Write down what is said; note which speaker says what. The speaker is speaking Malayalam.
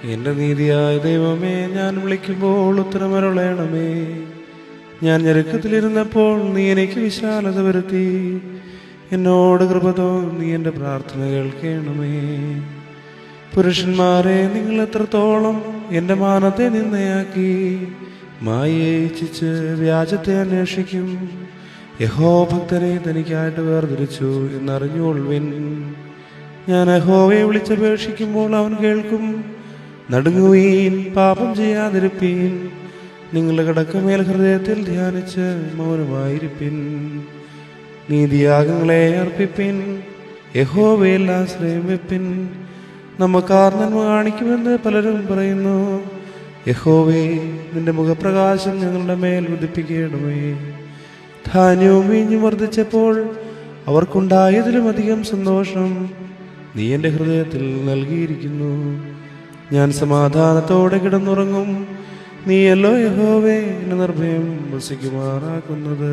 Speaker 1: എന്റെ നീതിയായ ദൈവമേ, ഞാൻ വിളിക്കുമ്പോൾ ഉത്തരമരുളേണമേ. ഞാൻ ഞെരുക്കത്തിലിരുന്നപ്പോൾ നീ എനിക്ക് വിശാലത വരുത്തി. എന്നോട് കൃപ തോന്നി എൻ്റെ പ്രാർത്ഥന കേൾക്കണമേ. പുരുഷന്മാരെ, നിങ്ങൾ എത്രത്തോളം എൻ്റെ മാനത്തെ നിന്ദയാക്കി മായയെ ഇച്ഛിച്ച് വ്യാജത്തെ അന്വേഷിക്കും. യഹോഭക്തനെ തനിക്കായിട്ട് വേർതിരിച്ചു എന്നറിഞ്ഞുകൊള്ളുവിൻ. ഞാൻ യഹോവയെ വിളിച്ചപേക്ഷിക്കുമ്പോൾ അവൻ കേൾക്കും. നടുങ്ങുവീൻ, പാപം ചെയ്യാതിരിപ്പീൻ. നിങ്ങളുടെ കടക്കമേൽ ഹൃദയത്തിൽ ധ്യാനിച്ച് മൗനമായിരിപ്പിൻ. നീതിയാഗങ്ങളെ അർപ്പിപ്പിൻ, യഹോവയിൽ ആശ്രയം വെപ്പിൻ. നമുക്കാർ നന്മ കാണിക്കുമെന്ന് പലരും പറയുന്നു. യഹോവേ, നിന്റെ മുഖപ്രകാശം ഞങ്ങളുടെ മേൽ ഉദിപ്പിക്കണമേ. ധാന്യവും വീഞ്ഞും വർദ്ധിച്ചപ്പോൾ അവർക്കുണ്ടായതിലും അധികം സന്തോഷം നീ എൻ്റെ ഹൃദയത്തിൽ നൽകിയിരിക്കുന്നു. ഞാൻ സമാധാനത്തോടെ കിടന്നുറങ്ങും. നീയല്ലോ യഹോവേ എന്നെ നിർഭയം വസിക്കുമാറാക്കുന്നത്.